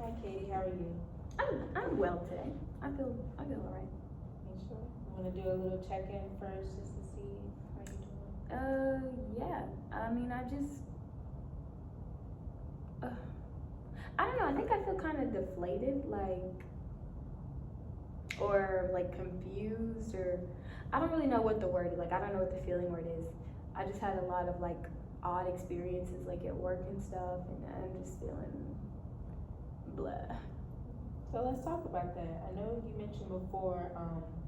Hi, Katie. How are you? I'm well today. I feel all right. You sure? I'm gonna do a little check-in first, just to see how you doing. Yeah. I mean, uh, I don't know. I think I feel kind of deflated, or like confused, or I don't really know what the word is. Like, I don't know what the feeling word is. I just had a lot of like odd experiences, like at work and stuff, and I'm just feeling blah. So let's talk about that. I know you mentioned before,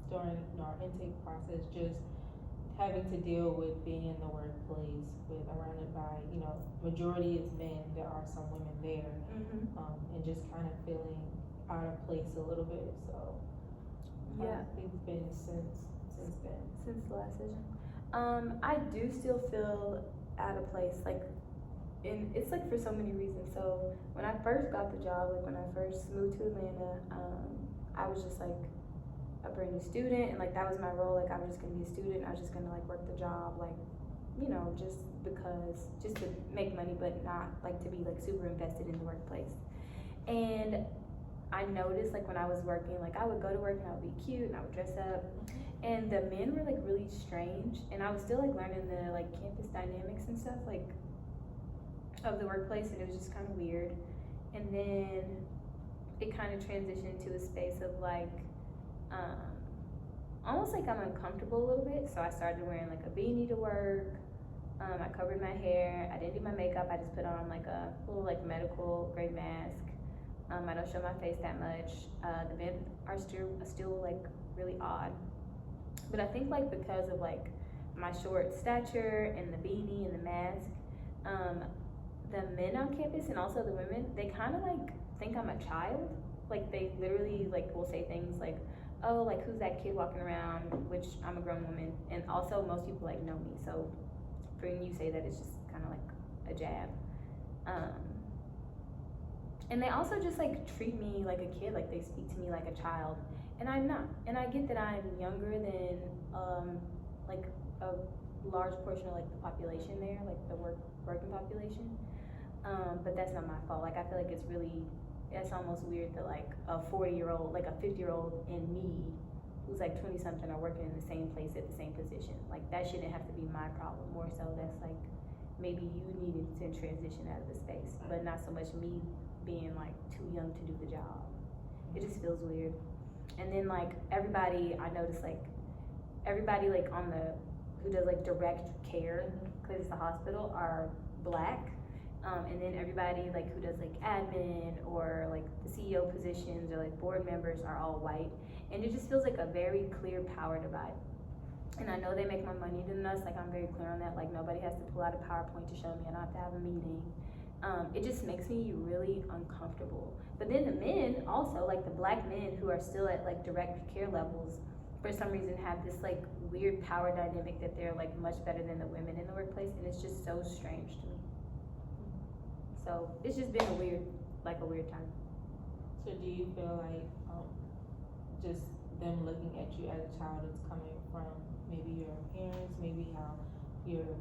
during our intake process, just having to deal with being in the workplace with surrounded by, majority is men. There are some women there, and just kind of feeling out of place a little bit. So how Yeah. have things been since then? Since the last session. I do still feel out of place, like, it's like for so many reasons. So when I first got the job, like when I first moved to Atlanta, I was just like a brand new student, and like that was my role. Like, I'm just gonna be a student. I was just gonna like work the job, like, just to make money, but not like to be like super invested in the workplace. And I noticed, like, when I was working, like I would go to work and I would be cute and I would dress up, and the men were like really strange, and I was still like learning the like campus dynamics and stuff, like, of the workplace, and it was just kind of weird. And then it kind of transitioned to a space of like, um, almost like I'm uncomfortable a little bit. So I started wearing like a beanie to work. I covered my hair. I didn't do my makeup. I just put on like a little like medical grade mask. I don't show my face that much. The men are still like really odd. But I think like because of like my short stature and the beanie and the mask, um, the men on campus and also the women, they kind of like think I'm a child. Like, they literally like will say things like, "Oh, like, who's that kid walking around?" Which I'm a grown woman, and also most people like know me. So for when you say that, it's just kind of like a jab. Um, and they also just like treat me like a kid, like they speak to me like a child, and I'm not. And I get that I'm younger than like a large portion of like the population there, like the working population. But that's not my fault. Like, I feel like it's almost weird that like a 40-year-old, like a 50-year-old and me, who's like 20 something, are working in the same place at the same position. Like, that shouldn't have to be my problem. More so, that's like maybe you needed to transition out of the space, but not so much me being like too young to do the job. It just feels weird. And then like everybody, I noticed like everybody like on the who does like direct care, because it's the hospital, are black. And then everybody like who does like admin or like the CEO positions or like board members are all white. And it just feels like a very clear power divide. And I know they make more money than us, like I'm very clear on that. Like, nobody has to pull out a PowerPoint to show me, I don't have to have a meeting. It just makes me really uncomfortable. But then the men also, like the black men who are still at like direct care levels, for some reason have this like weird power dynamic that they're like much better than the women in the workplace, and it's just so strange to me. So it's just been a weird time. So do you feel like, just them looking at you as a child is coming from maybe your parents, maybe how you're,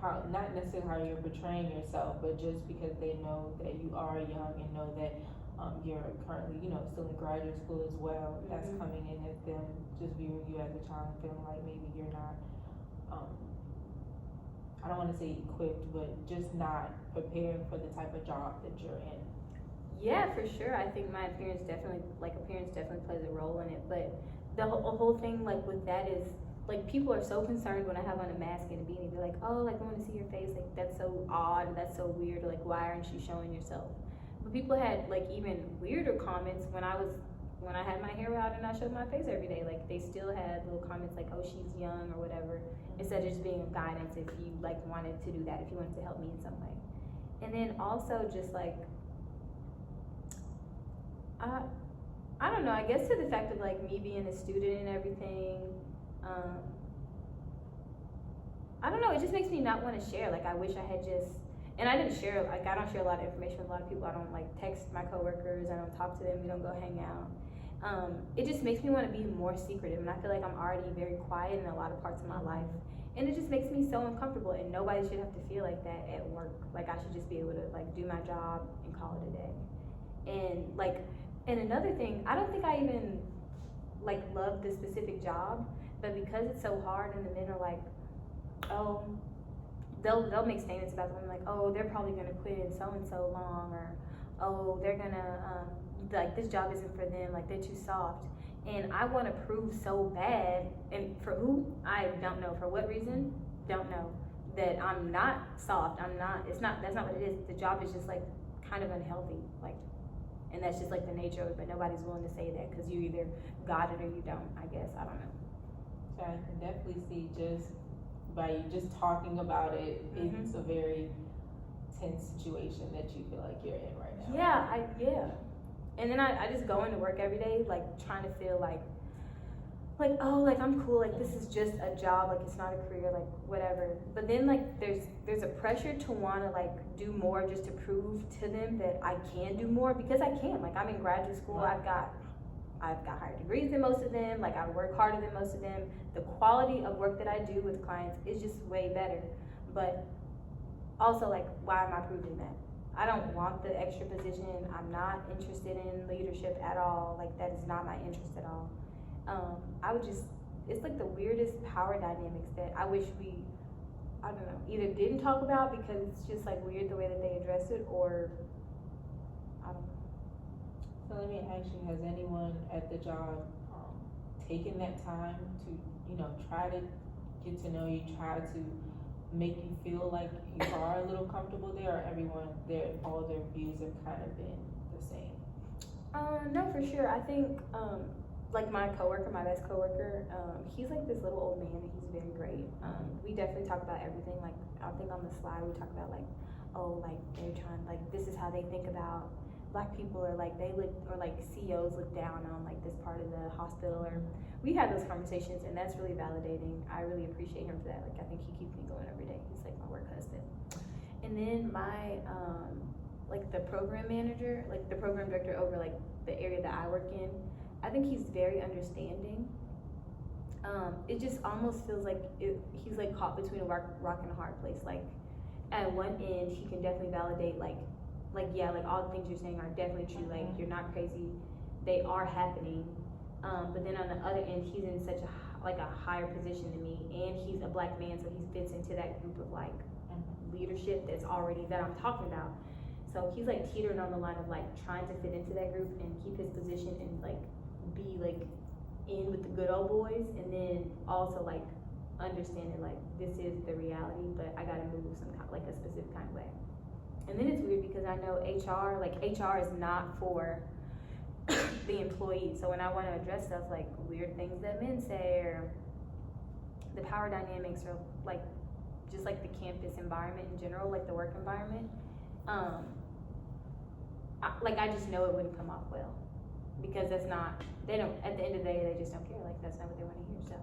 how not necessarily how you're portraying yourself, but just because they know that you are young and know that you're currently, still in graduate school as well. That's coming in as them just viewing you as a child and feeling like maybe you're not, I don't want to say equipped, but just not prepared for the type of job that you're in. Yeah, for sure. I think my appearance definitely plays a role in it. But the whole thing like with that is like people are so concerned when I have on a mask and a beanie. They're like, "Oh, like I want to see your face. Like, that's so odd. That's so weird. Like, why aren't you showing yourself?" But people had like even weirder comments when I had my hair out and I showed my face every day. Like, they still had little comments like, "Oh, she's young" or whatever, instead of just being a guidance if you like wanted to do that, if you wanted to help me in some way. And then also just like I don't know, I guess to the fact of like me being a student and everything, I don't know, it just makes me not want to share. Like, I wish I had just, and I didn't share, like, I don't share a lot of information with a lot of people. I don't like text my coworkers, I don't talk to them, we don't go hang out. It just makes me want to be more secretive, and I feel like I'm already very quiet in a lot of parts of my life, and it just makes me so uncomfortable. And nobody should have to feel like that at work. Like, I should just be able to like do my job and call it a day. And like, and another thing, I don't think I even like love this specific job, but because it's so hard, and the men are like, oh, they'll make statements about the women like, oh, they're probably gonna quit in so and so long, or oh, they're gonna like, this job isn't for them, like they're too soft. And I want to prove so bad, and for who, I don't know, for what reason, don't know, that I'm not soft. I'm not. It's not. That's not what it is. The job is just like kind of unhealthy, like, and that's just like the nature of it. But nobody's willing to say that because you either got it or you don't. I guess I don't know. So I can definitely see just by you just talking about it, it's a very tense situation that you feel like you're in right now. Yeah. And then I just go into work every day, like, trying to feel like, oh, like, I'm cool, like, this is just a job, like, it's not a career, like, whatever. But then, like, there's a pressure to want to, like, do more just to prove to them that I can do more, because I can. Like, I'm in graduate school, I've got higher degrees than most of them, like, I work harder than most of them. The quality of work that I do with clients is just way better. But also, like, why am I proving that? I don't want the extra position. I'm not interested in leadership at all. Like, that is not my interest at all. It's like the weirdest power dynamics that I wish we, I don't know, either didn't talk about because it's just like weird the way that they address it, or I don't know. So let me ask you, has anyone at the job taken that time to, try to get to know you, try to make you feel like you are a little comfortable there, or everyone there, all their views have kind of been the same? No, for sure. I think, like, my best coworker, he's like this little old man, and he's very great. We definitely talk about everything. Like, I think on the slide we talk about, like, oh, like, they're trying, like, this is how they think about Black people, or like they look, or like CEOs look down on like this part of the hospital, or we had those conversations, and that's really validating. I really appreciate him for that. Like, I think he keeps me going every day. He's like my work husband. And then my like the program manager, like the program director over like the area that I work in, I think he's very understanding. It just almost feels like he's like caught between a rock and a hard place. Like, at one end, he can definitely validate like yeah, like all the things you're saying are definitely true. Like, you're not crazy, they are happening. But then on the other end, he's in such a higher position than me, and he's a Black man, so he fits into that group of like leadership that I'm talking about. So he's like teetering on the line of like trying to fit into that group and keep his position and like be like in with the good old boys, and then also like understanding like this is the reality, but I gotta move some kind, like a specific kind of way. And then it's weird because I know HR is not for the employee. So when I want to address stuff like weird things that men say, or the power dynamics, or like just like the campus environment in general, like the work environment, I just know it wouldn't come off well, because at the end of the day, they just don't care. Like, that's not what they want to hear.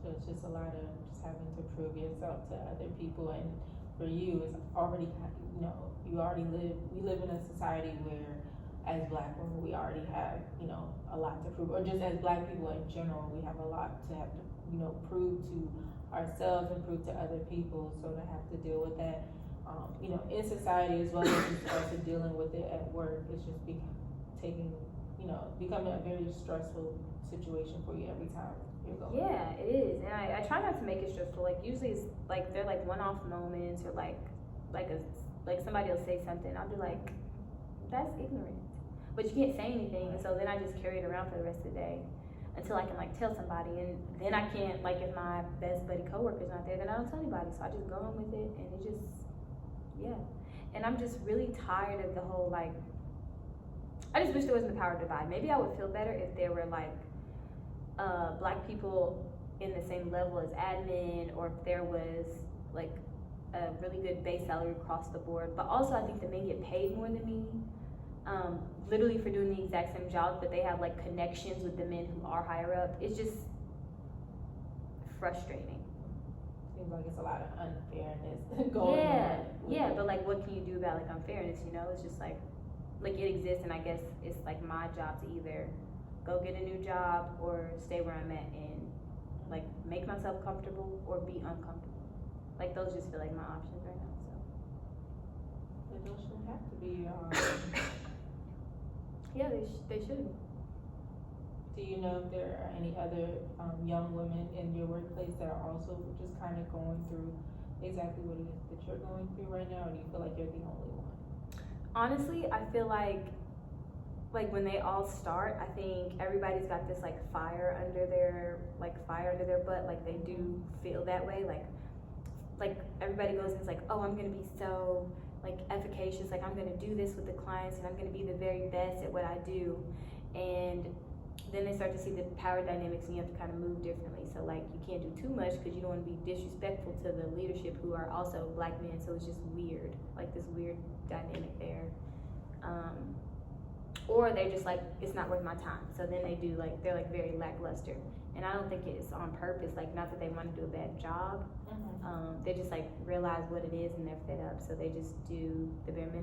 So it's just a lot of just having to prove yourself to other people, and for you, it's already, we live in a society where, as Black women, we already have, a lot to prove, or just as Black people in general, we have a lot to have to, prove to ourselves and prove to other people. So to have to deal with that, in society, as well as just also dealing with it at work, it's just becoming a very stressful situation for you every time. Yeah, it is, and I try not to make it stressful. Like, usually it's like they're like one-off moments, or like somebody will say something, I'll be like, that's ignorant, but you can't say anything, and so then I just carry it around for the rest of the day until I can like tell somebody, and then I can't, like, if my best buddy coworker's not there, then I don't tell anybody, so I just go on with it, and it just, yeah. And I'm just really tired of the whole like, I just wish there wasn't the power divide. Maybe I would feel better if there were like Black people in the same level as admin, or if there was like a really good base salary across the board. But also, I think that men get paid more than me, literally for doing the exact same job, but they have like connections with the men who are higher up. It's just frustrating. Seems like it's a lot of unfairness going on. Yeah, but like, what can you do about like unfairness? It's just like it exists, and I guess it's like my job to either go get a new job or stay where I'm at and like make myself comfortable or be uncomfortable. Like those just feel like my options right now. So But those shouldn't have to be, yeah, they should. do you know if there are any other, young women in your workplace that are also just kind of going through exactly what it is that you're going through right now, or do you feel like you're the only one? Honestly, I feel like when they all start, I think everybody's got this like fire under their butt. Like they do feel that way. Like everybody goes and is like, oh, I'm gonna be so like efficacious. Like I'm gonna do this with the clients, and I'm gonna be the very best at what I do. And then they start to see the power dynamics, and you have to kind of move differently. So like you can't do too much because you don't want to be disrespectful to the leadership who are also black men. So it's just weird, like this weird dynamic there. Or they're just like, it's not worth my time. So then they're like very lackluster. And I don't think it's on purpose, like not that they want to do a bad job. They just like realize what it is and they're fed up. So they just do the bare minimum.